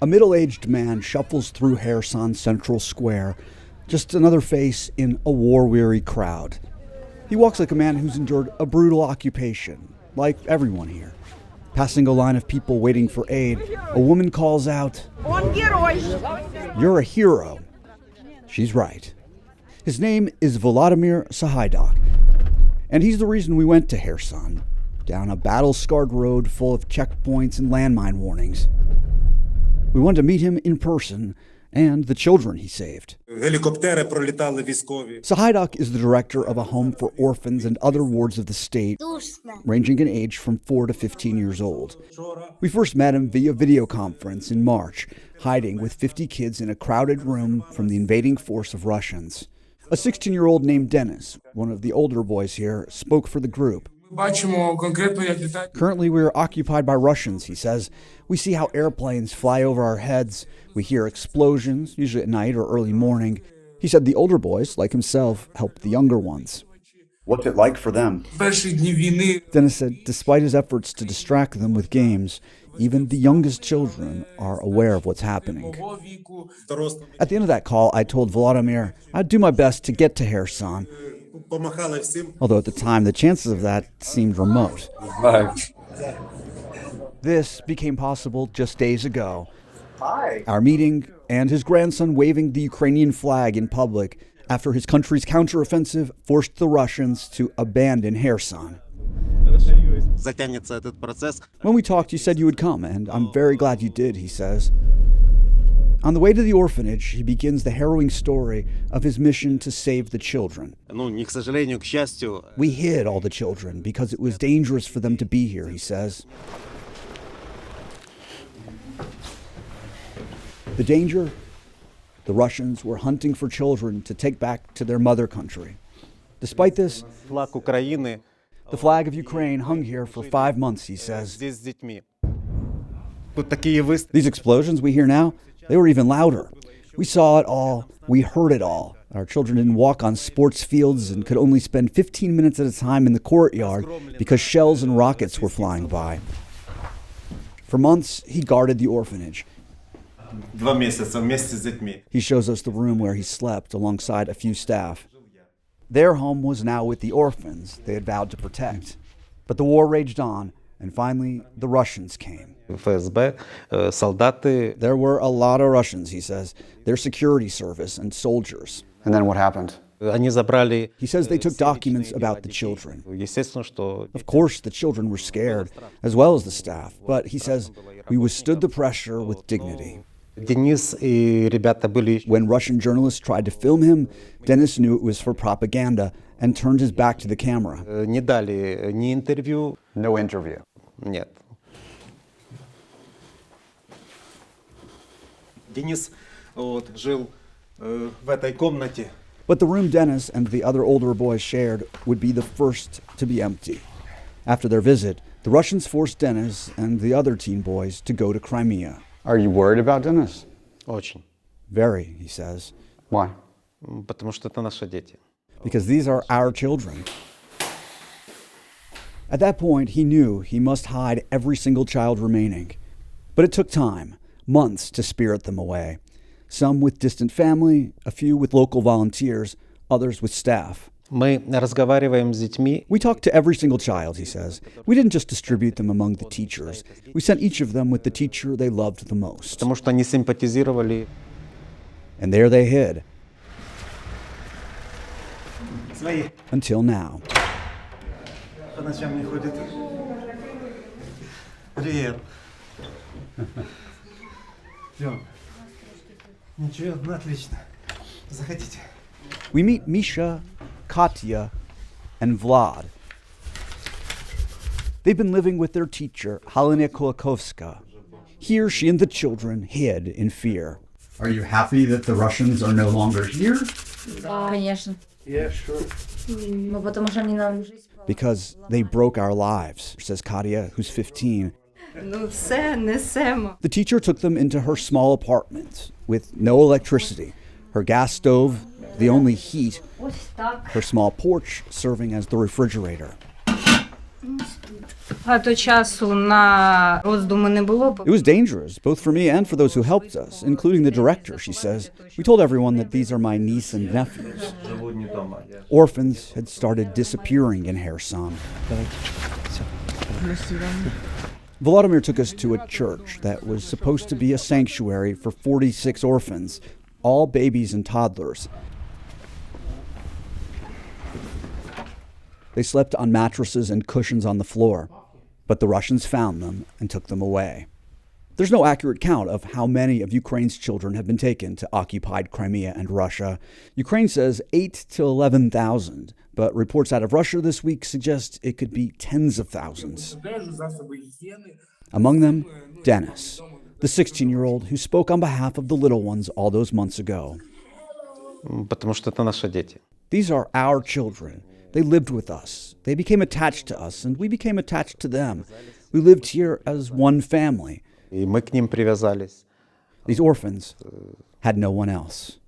A middle-aged man shuffles through Kherson Central Square, just another face in a war-weary crowd. He walks like a man who's endured a brutal occupation, like everyone here. Passing a line of people waiting for aid, a woman calls out, "You're a hero." She's right. His name is Vladimir, and he's the reason we went to Kherson, down a battle-scarred road full of checkpoints and landmine warnings. We wanted to meet him in person and the children he saved. Sahaidak is the director of a home for orphans and other wards of the state, ranging in age from 4 to 15 years old. We first met him via video conference in March, hiding with 50 kids in a crowded room from the invading force of Russians. A 16-year-old named Dennis, one of the older boys here, spoke for the group. Currently, we are occupied by Russians, he says. We see how airplanes fly over our heads. We hear explosions, usually at night or early morning. He said the older boys, like himself, helped the younger ones. What's it like for them? Dennis said despite his efforts to distract them with games, even the youngest children are aware of what's happening. At the end of that call, I told Vladimir I'd do my best to get to Kherson, although at the time the chances of that seemed remote. This became possible just days ago. Our meeting and his grandson waving the Ukrainian flag in public after his country's counteroffensive forced the Russians to abandon Kherson. When we talked, you said you would come, and I'm very glad you did, he says. On the way to the orphanage, he begins the harrowing story of his mission to save the children. We hid all the children because it was dangerous for them to be here, he says. The danger? The Russians were hunting for children to take back to their mother country. Despite this, the flag of Ukraine hung here for 5 months, he says. These explosions we hear now, they were even louder. We saw it all. We heard it all. Our children didn't walk on sports fields and could only spend 15 minutes at a time in the courtyard because shells and rockets were flying by. For months, he guarded the orphanage. He shows us the room where he slept alongside a few staff. Their home was now with the orphans they had vowed to protect. But the war raged on, and finally, the Russians came. There were a lot of Russians, he says, their security service and soldiers. And then what happened? He says they took documents about the children. Of course, the children were scared, as well as the staff. But he says, we withstood the pressure with dignity. When Russian journalists tried to film him, Dennis knew it was for propaganda and turned his back to the camera. No interview. Нет. Денис жил в этой комнате. But the room Dennis and the other older boys shared would be the first to be empty. After their visit, the Russians forced Dennis and the other teen boys to go to Crimea. Are you worried about Dennis? Очень. Very, he says. Why? Потому что это наши дети. Because these are our children. At that point, he knew he must hide every single child remaining. But it took time, months to spirit them away. Some with distant family, a few with local volunteers, others with staff. We talked to every single child, he says. We didn't just distribute them among the teachers. We sent each of them with the teacher they loved the most. And there they hid. Until now. We meet Misha, Katya, and Vlad. They've been living with their teacher, Halina Kulakovska. Here, she and the children hid in fear. Are you happy that the Russians are no longer here? Конечно. Yeah, sure. Because they broke our lives, says Katya, who's 15. The teacher took them into her small apartment with no electricity, her gas stove, the only heat, her small porch serving as the refrigerator. Багато часу на роздуми не було. It was dangerous, both for me and for those who helped us, including the director, she says. We told everyone that these are my niece and nephews. Orphans had started disappearing in Kherson. Vladimir took us to a church that was supposed to be a sanctuary for 46 orphans, all babies and toddlers. They slept on mattresses and cushions on the floor, but the Russians found them and took them away. There's no accurate count of how many of Ukraine's children have been taken to occupied Crimea and Russia. Ukraine says 8 to 11,000, but reports out of Russia this week suggest it could be tens of thousands. Among them, Dennis, the 16-year-old who spoke on behalf of the little ones all those months ago. Потому что это наши дети. These are our children. They lived with us. They became attached to us, and we became attached to them. We lived here as one family. И мы к ним привязались. These orphans had no one else.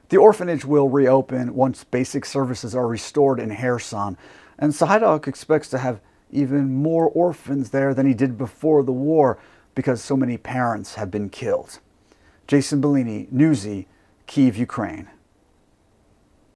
The orphanage will reopen once basic services are restored in Kherson, and Sahidok expects to have even more orphans there than he did before the war because so many parents have been killed. Jason Bellini, Newsy, Kyiv, Ukraine.